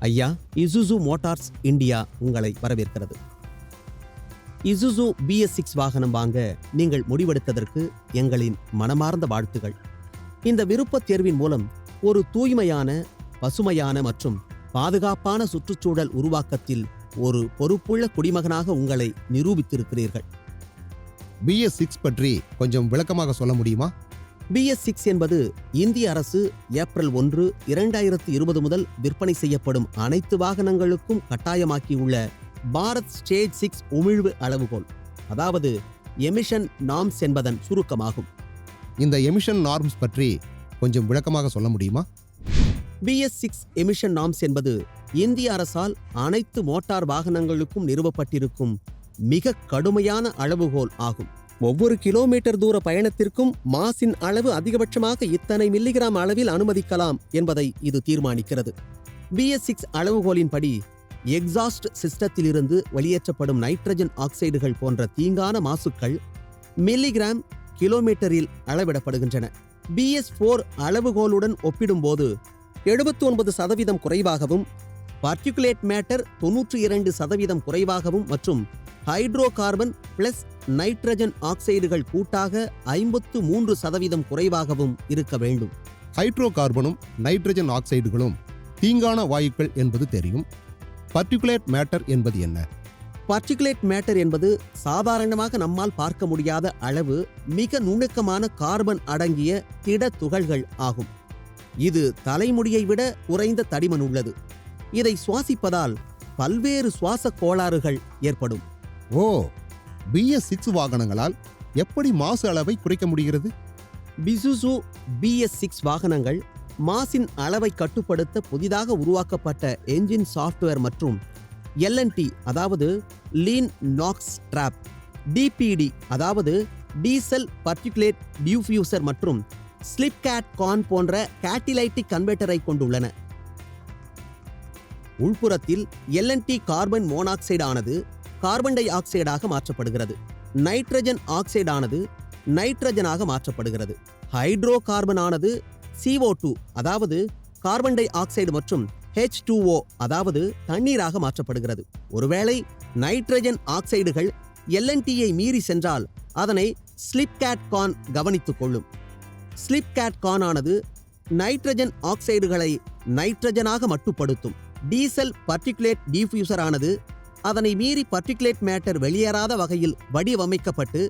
ஐயா, Isuzu Motors India உங்களை வரவேற்கிறது. இசுசு BS6 வாகனம் வாங்க நீங்கள் முடிவெடுத்ததற்கு எங்களின் மனமார்ந்த வாழ்த்துகள். இந்த விருப்பத் தேர்வின் மூலம் ஒரு தூய்மையான, பசுமையான மற்றும் பாதுகாப்பான சுற்றுச்சூழல் உருவாக்கத்தில் ஒரு பொறுப்புள்ள குடிமகனாக உங்களை நிரூபித்திருக்கிறீர்கள். BS6 பற்றி கொஞ்சம் விளக்கமாக சொல்ல முடியுமா? BS6 என்பது இந்திய அரசு ஏப்ரல் 1, 2020 முதல் விற்பனை செய்யப்படும் அனைத்து வாகனங்களுக்கும் கட்டாயமாக்கியுள்ள பாரத் ஸ்டேஜ் 6 உமிழ்வு அளவுகோல், அதாவது எமிஷன் நார்ம்ஸ் என்பதன் சுருக்கமாகும். இந்த எமிஷன் நார்ம்ஸ் பற்றி கொஞ்சம் விளக்கமாக சொல்ல முடியுமா? BS6 எமிஷன் நார்ம்ஸ் என்பது இந்திய அரசால் அனைத்து மோட்டார் வாகனங்களுக்கும் நிறுவப்பட்டிருக்கும் மிக கடுமையான அளவுகோல் ஆகும். ஒவ்வொரு கிலோமீட்டர் தூர பயணத்திற்கும் மாசின் அளவு அதிகபட்சமாக இத்தனை மில்லிகிராம் அளவில் அனுமதிக்கலாம் என்பதை இது தீர்மானிக்கிறது. BS6 அளவுகோலின்படி எக்ஸாஸ்ட் சிஸ்டத்திலிருந்து வெளியேற்றப்படும் நைட்ரஜன் ஆக்சைடுகள் போன்ற தீங்கான மாசுக்கள் மில்லிகிராம் கிலோமீட்டரில் அளவிடப்படுகின்றன. BS4 அளவுகோலுடன் ஒப்பிடும்போது 79% குறைவாகவும், பார்ட்டிகுலேட் மேட்டர் 92% குறைவாகவும் மற்றும் ஹைட்ரோ கார்பன் பிளஸ் நைட்ரஜன் ஆக்சைடுகள் கூட்டாக 53% குறைவாகவும் இருக்க வேண்டும். ஹைட்ரோ கார்பனும் நைட்ரஜன் ஆக்சைடுகளும் தீங்கான வாயுக்கள் என்பது தெரியும். பார்ட்டிகுலேட் மேட்டர் என்பது என்ன? பார்ட்டிகுலேட் மேட்டர் என்பது சாதாரணமாக நம்மால் பார்க்க முடியாத அளவு மிக நுணுக்கமான கார்பன் அடங்கிய திட துகள்கள் ஆகும். இது தலைமுடியை விட குறைந்த தடிமன் உள்ளது. இதை சுவாசிப்பதால் பல்வேறு சுவாச கோளாறுகள் ஏற்படும். ஓ, BS6 வாகனங்களால் எப்படி மாசு அளவை குறைக்க முடிகிறது? இசுசு BS6 வாகனங்கள் மாசின் அளவை கட்டுப்படுத்த புதிதாக உருவாக்கப்பட்ட என்ஜின் சாஃப்ட்வேர் மற்றும் LNT, அதாவது லீன் நாக்ஸ் ட்ராப், DPD, அதாவது டீசல் பார்ட்டிகுலேட் டிஃப்யூசர் மற்றும் ஸ்லிப் கேட் கான் போன்ற கேட்டிலைட்டிக் கன்வெர்ட்டரை கொண்டுள்ளன. உள்புறத்தில் LNT கார்பன் மோனாக்சைடு ஆனது கார்பன் டை ஆக்சைடாக மாற்றப்படுகிறது. நைட்ரஜன் ஆக்சைடு ஆனது நைட்ரஜனாக மாற்றப்படுகிறது. ஹைட்ரோ கார்பன் ஆனது CO2, அதாவது கார்பன் டை ஆக்சைடு மற்றும் H2O, அதாவது தண்ணீராக மாற்றப்படுகிறது. ஒருவேளை நைட்ரஜன் ஆக்சைடுகள் LNTயை மீறி சென்றால் அதனை ஸ்லிப் கேட் கான் கவனித்துக் கொள்ளும். ஸ்லிப் கேட் கான் ஆனது நைட்ரஜன் ஆக்சைடுகளை நைட்ரஜனாக மட்டுப்படுத்தும். டீசல் பார்ட்டிகுலேட் டிஃப்யூசர் ஆனது அதனை மீறி பார்ட்டிகுலேட் மேட்டர் வெளியேறாத வகையில் வடிவமைக்கப்பட்டு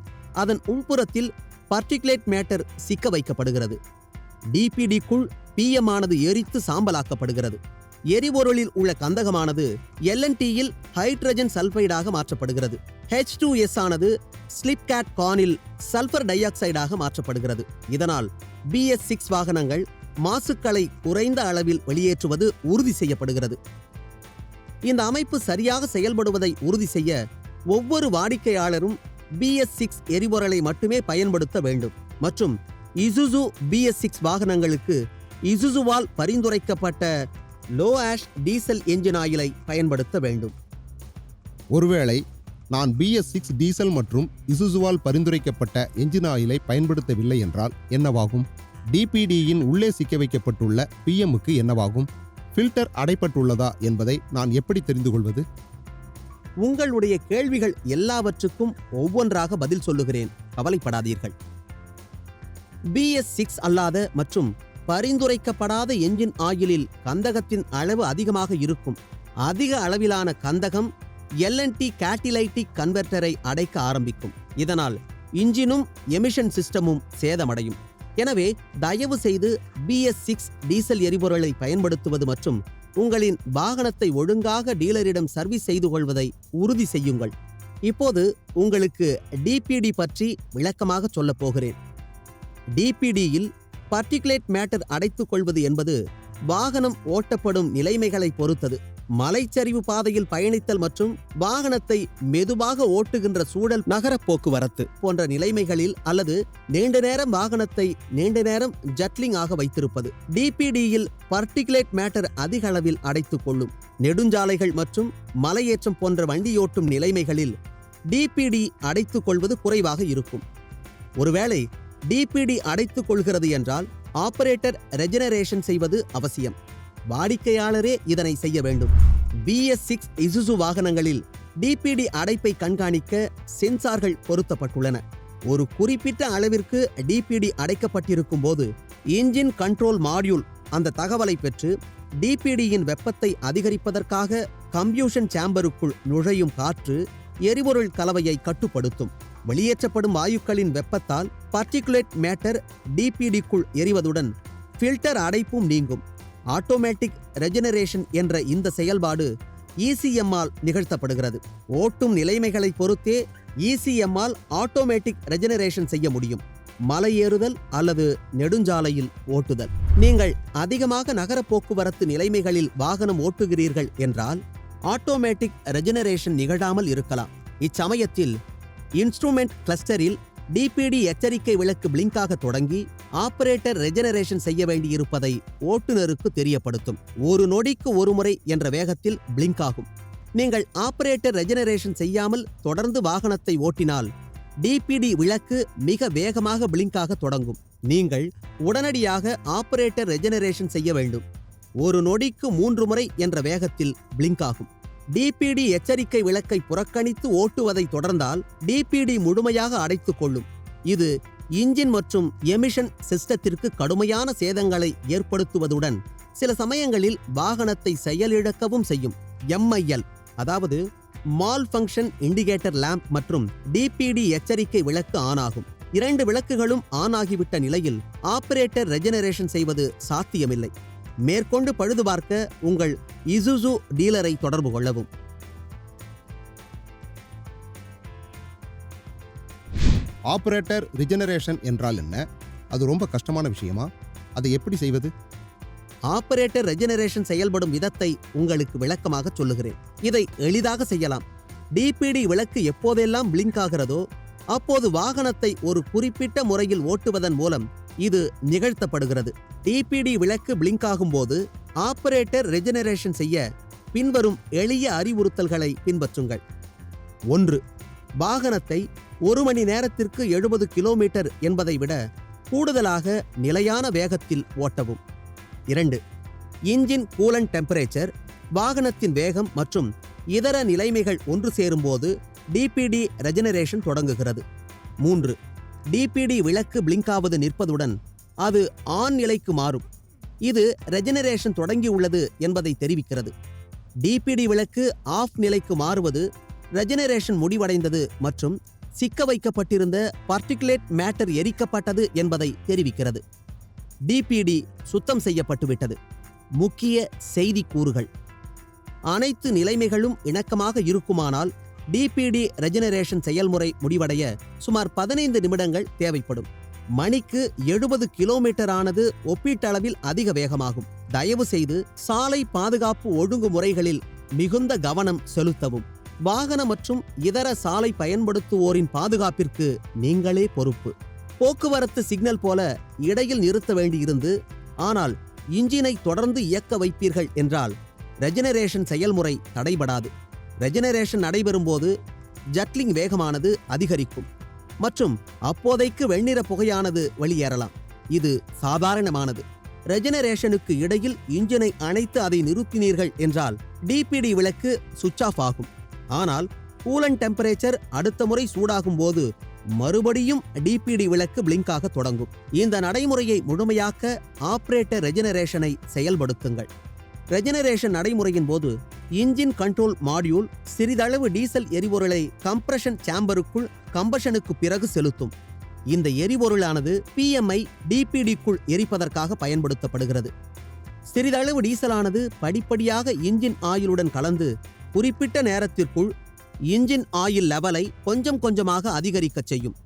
அதன் உள்புறத்தில் பார்ட்டிகுலேட் மேட்டர் சிக்க வைக்கப்படுகிறது. DPDக்குள் PM ஆனது எரித்து சாம்பலாக்கப்படுகிறது. எரிபொருளில் உள்ள கந்தகமானது LNTயில் ஹைட்ரஜன் சல்பைடாக மாற்றப்படுகிறது. H2S ஆனது ஸ்லிப் கேட் கானில் சல்பர் டை ஆக்சைடாக மாற்றப்படுகிறது. இதனால் BS6 வாகனங்கள் மாசுக்களை குறைந்த அளவில் வெளியேற்றுவது உறுதி செய்யப்படுகிறது. இந்த அமைப்பு சரியாக செயல்படுவதை உறுதி செய்ய ஒவ்வொரு வாடிக்கையாளரும் BS6 எரிபொருளை மட்டுமே பயன்படுத்த வேண்டும் மற்றும் இசுசு BS6 வாகனங்களுக்கு இசுசுவால் பரிந்துரைக்கப்பட்ட லோ ஆஷ் டீசல் என்ஜின் ஆயிலை பயன்படுத்த வேண்டும். ஒருவேளை நான் BS6 டீசல் மற்றும் இசுசுவால் பரிந்துரைக்கப்பட்ட என்ஜின் ஆயிலை பயன்படுத்தவில்லை என்றால் என்னவாகும்? DPDயின் உள்ளே சிக்க வைக்கப்பட்டுள்ள PMக்கு என்னவாகும்? ஃபில்டர் அடைப்பட்டுள்ளதா என்பதை நான் எப்படி தெரிந்து கொள்வது? உங்களுடைய கேள்விகள் எல்லாவற்றுக்கும் ஒவ்வொன்றாக பதில் சொல்லுகிறேன், கவலைப்படாதீர்கள். BS6 அல்லாத மற்றும் பரிந்துரைக்கப்படாத என்ஜின் ஆயிலில் கந்தகத்தின் அளவு அதிகமாக இருக்கும். அதிக அளவிலான கந்தகம் LNT கேட்டிலைட்டிக் கன்வெர்ட்டரை அடைக்க ஆரம்பிக்கும். இதனால் இன்ஜினும் எமிஷன் சிஸ்டமும் சேதமடையும். எனவே தயவு செய்து BS6 டீசல் எரிபொருளை பயன்படுத்துவது மற்றும் உங்களின் வாகனத்தை ஒழுங்காக டீலரிடம் சர்வீஸ் செய்து கொள்வதை உறுதி செய்யுங்கள். இப்போது உங்களுக்கு DPD பற்றி விளக்கமாக சொல்லப் போகிறேன். DPDயில் பார்ட்டிகுலேட் மேட்டர் அடைத்துக் கொள்வது என்பது வாகனம் ஓட்டப்படும் நிலைமைகளை பொறுத்தது. மலைச்சரிவு பாதையில் பயணித்தல் மற்றும் வாகனத்தை மெதுவாக ஓட்டுகின்ற சூழல், நகர போக்குவரத்து போன்ற நிலைமைகளில் அல்லது நீண்ட நேரம் வாகனத்தை நீண்ட நேரம் ஜட்லிங் ஆக வைத்திருப்பது DPDயில் பார்ட்டிகுலேட் மேட்டர் அதிக அளவில் அடைத்துக் கொள்ளும். நெடுஞ்சாலைகள் மற்றும் மலையேற்றம் போன்ற வண்டியோட்டும் நிலைமைகளில் DPD அடைத்துக் கொள்வது குறைவாக இருக்கும். ஒருவேளை DPD அடைத்துக் கொள்கிறது என்றால் ஆபரேட்டர் ரெஜெனரேஷன் செய்வது அவசியம். வாடிக்கையாளரே இதனை செய்ய வேண்டும். BS6 இசுசு வாகனங்களில் DPD அடைப்பை கண்காணிக்க சென்சார்கள் பொருத்தப்பட்டுள்ளன. ஒரு குறிப்பிட்ட அளவிற்கு DPD அடைக்கப்பட்டிருக்கும் போது இன்ஜின் கண்ட்ரோல் மாடியூல் அந்த தகவலை பெற்று DPDயின் வெப்பத்தை அதிகரிப்பதற்காக கம்பியூஷன் சேம்பருக்குள் நுழையும் காற்று எரிபொருள் கலவையை கட்டுப்படுத்தும். வெளியேற்றப்படும் வாயுக்களின் வெப்பத்தால் பார்ட்டிகுலேட் மேட்டர் DPDக்குள் எரிவதுடன் ஃபில்டர் அடைப்பும் நீங்கும். ஆட்டோமேட்டிக் ரெஜெனரேஷன் என்ற இந்த செயல்பாடு ECM ஆல் நிகழ்த்தப்படுகிறது. ஓட்டும் நிலைமைகளை பொறுத்தே ECM ஆல் ஆட்டோமேட்டிக் ரெஜெனரேஷன் செய்ய முடியும். மலையேறுதல் அல்லது நெடுஞ்சாலையில் ஓட்டுதல். நீங்கள் அதிகமாக நகர போக்குவரத்து நிலைமைகளில் வாகனம் ஓட்டுகிறீர்கள் என்றால் ஆட்டோமேட்டிக் ரெஜெனரேஷன் நிகழாமல் இருக்கலாம். இச்சமயத்தில் இன்ஸ்ட்ருமெண்ட் கிளஸ்டரில் DPD எச்சரிக்கை விளக்கு பிளிங்காக தொடங்கி ஆபரேட்டர் ரெஜெனரேஷன் செய்ய வேண்டியிருப்பதை ஓட்டுநருக்கு தெரியப்படுத்தும். ஒரு நொடிக்கு ஒரு முறை என்ற வேகத்தில் பிளிங்க் ஆகும். நீங்கள் ஆபரேட்டர் ரெஜெனரேஷன் செய்யாமல் தொடர்ந்து வாகனத்தை ஓட்டினால் DPD விளக்கு மிக வேகமாக பிளிங்காக தொடங்கும். நீங்கள் உடனடியாக ஆபரேட்டர் ரெஜெனரேஷன் செய்ய வேண்டும். ஒரு நொடிக்கு 3 முறை என்ற வேகத்தில் பிளிங்க் ஆகும். DPD எச்சரிக்கை விளக்கை புறக்கணித்து ஓட்டுவதை தொடர்ந்தால் DPD முழுமையாக அடைத்துக் கொள்ளும். இது இன்ஜின் மற்றும் எமிஷன் சிஸ்டத்திற்கு கடுமையான சேதங்களை ஏற்படுத்துவதுடன் சில சமயங்களில் வாகனத்தை செயலிழக்கவும் செய்யும். MIL அதாவது மால் ஃபங்க்ஷன் இண்டிகேட்டர் லேம்ப் மற்றும் DPD எச்சரிக்கை விளக்கு ஆன் ஆகும். 2 விளக்குகளும் ஆன் ஆகிவிட்ட நிலையில் ஆபரேட்டர் ரெஜெனரேஷன் செய்வது சாத்தியமில்லை. மேற்கொண்டு பழுது பார்க்க உங்கள் இசுசு டீலரை தொடர்பு கொள்ளவும். ஆபரேட்டர் ரிஜெனரேஷன் என்றால் என்ன? அது ரொம்ப கஷ்டமான விஷயமா? அதை எப்படி செய்வது? ஆபரேட்டர் ரெஜெனரேஷன் செயல்படும் விதத்தை உங்களுக்கு விளக்கமாக சொல்லுகிறேன். இதை எளிதாக செய்யலாம். DPD விளக்கு எப்போதெல்லாம் பிளிங்க் ஆகிறதோ அப்போது வாகனத்தை ஒரு குறிப்பிட்ட முறையில் ஓட்டுவதன் மூலம் இது நிகழ்த்தப்படுகிறது. DPD விளக்கு பிளிங்க் ஆகும்போது ஆபரேட்டர் ரெஜெனரேஷன் செய்ய பின்வரும் எளிய அறிவுறுத்தல்களை பின்பற்றுங்கள். 1. வாகனத்தை 1 மணி நேரத்திற்கு 70 கிலோமீட்டர் என்பதை விட கூடுதலாக நிலையான வேகத்தில் ஓட்டவும். 2. இன்ஜின் கூலண்ட் டெம்பரேச்சர், வாகனத்தின் வேகம் மற்றும் இதர நிலைமைகள் ஒன்று சேரும்போது DPD ரெஜெனரேஷன் தொடங்குகிறது. 3. DPD விளக்கு பிளிங்காவது நிற்பதுடன் அது ஆன் நிலைக்கு மாறும். இது ரெஜெனரேஷன் தொடங்கியுள்ளது என்பதை தெரிவிக்கிறது. DPD விளக்கு ஆஃப் நிலைக்கு மாறுவது ரெஜெனரேஷன் முடிவடைந்தது மற்றும் சிக்க வைக்கப்பட்டிருந்த பார்ட்டிகுலேட் மேட்டர் எரிக்கப்பட்டது என்பதை தெரிவிக்கிறது. DPD சுத்தம் செய்யப்பட்டுவிட்டது. முக்கிய செய்தி கூறுகள். அனைத்து நிலைமைகளும் இணக்கமாக இருக்குமானால் DPD ரெஜெனரேஷன் செயல்முறை முடிவடைய சுமார் 15 நிமிடங்கள் தேவைப்படும். மணிக்கு 70 கிலோமீட்டர் ஆனது ஒப்பீட்டளவில் அதிக வேகமாகும். தயவு செய்து சாலை பாதுகாப்பு ஒழுங்குமுறைகளில் மிகுந்த கவனம் செலுத்தவும். வாகன மற்றும் இதர சாலை பயன்படுத்துவோரின் பாதுகாப்பிற்கு நீங்களே பொறுப்பு. போக்குவரத்து சிக்னல் போல இடையில் நிறுத்த வேண்டியிருந்து ஆனால் இன்ஜினை தொடர்ந்து இயக்க வைப்பீர்கள் என்றால் ரெஜெனரேஷன் செயல்முறை தடைபடாது. ரெஜெனரேஷன் நடைபெறும்போது ஜட்லிங் வேகமானது அதிகரிக்கும் மற்றும் அப்போதைக்கு வெண்ணிற புகையானது வெளியேறலாம். இது சாதாரணமானது. ரெஜெனரேஷனுக்கு இடையில் இன்ஜினை அணைத்து அதை நிறுத்தினீர்கள் என்றால் DPD விளக்கு சுவிட்ச் ஆஃப் ஆகும். ஆனால் கூலண்ட் டெம்பரேச்சர் அடுத்த முறை சூடாகும் போது மறுபடியும் DPD விளக்கு பிளிங்காக தொடங்கும். இந்த நடைமுறையை முழுமையாக்க ஆபரேட்டர் ரெஜெனரேஷனை செயல்படுத்துங்கள். ரெஜெனரேஷன் நடைமுறையின் போது இன்ஜின் கண்ட்ரோல் மாடியூல் சிறிதளவு டீசல் எரிபொருளை கம்ப்ரஷன் சேம்பருக்குள் கம்பஷனுக்கு பிறகு செலுத்தும். இந்த எரிபொருளானது PMஐ DPDக்குள் எரிப்பதற்காக பயன்படுத்தப்படுகிறது. சிறிதளவு டீசலானது படிப்படியாக இன்ஜின் ஆயிலுடன் கலந்து குறிப்பிட்ட நேரத்திற்குள் இன்ஜின் ஆயில் லெவலை கொஞ்சம் கொஞ்சமாக அதிகரிக்கச் செய்யும்.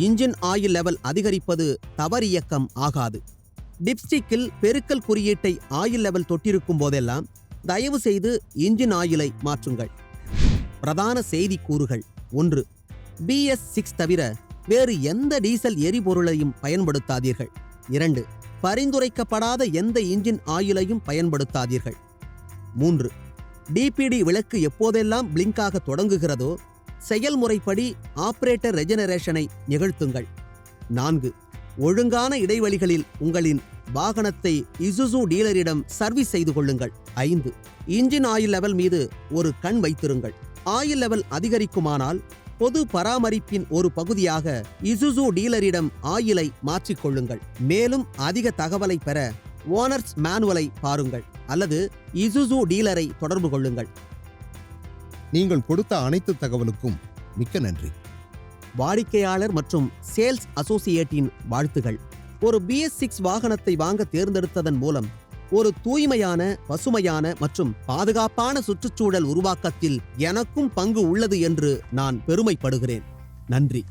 இன்ஜின் ஆயில் லெவல் அதிகரிப்பது தவறியக்கம் ஆகாது. டிப்ஸ்டிக்கில் பெருக்கல் குறியீட்டை ஆயில் லெவல் தொட்டிருக்கும் போதெல்லாம் தயவு செய்து இன்ஜின் ஆயிலை மாற்றுங்கள். பிரதான செய்தி கூறுகள். 1. BS6 தவிர வேறு எந்த டீசல் எரிபொருளையும் பயன்படுத்தாதீர்கள். 2. பரிந்துரைக்கப்படாத எந்த இன்ஜின் ஆயிலையும் பயன்படுத்தாதீர்கள். 3. DPD விளக்கு எப்போதெல்லாம் பிளிங்காக தொடங்குகிறதோ செயல்முறைப்படி ஆபரேட்டர் ரெஜெனரேஷனை நிகழ்த்துங்கள். 4. ஒழுங்கான இடைவெளிகளில் உங்களின் வாகனத்தை இசுசு டீலரிடம் சர்வீஸ் செய்து கொள்ளுங்கள். 5. இன்ஜின் ஆயில் லெவல் மீது ஒரு கண் வைத்திருங்கள். ஆயில் லெவல் அதிகரிக்குமானால் பொது பராமரிப்பின் ஒரு பகுதியாக இசுசு டீலரிடம் ஆயிலை மாற்றிக்கொள்ளுங்கள். மேலும் அதிக தகவலை பெற ஓனர்ஸ் மேனுவலை பாருங்கள் அல்லது இசுசு டீலரை தொடர்பு கொள்ளுங்கள். நீங்கள் கொடுத்த அனைத்து தகவலுக்கும் மிக்க நன்றி. வாடிக்கையாளர் மற்றும் சேல்ஸ் அசோசியேட்டின் வாழ்த்துகள். ஒரு BS6 வாகனத்தை வாங்க தேர்ந்தெடுத்ததன் மூலம் ஒரு தூய்மையான, பசுமையான மற்றும் பாதுகாப்பான சுற்றுச்சூழல் உருவாக்கத்தில் எனக்கும் பங்கு உள்ளது என்று நான் பெருமைப்படுகிறேன். நன்றி.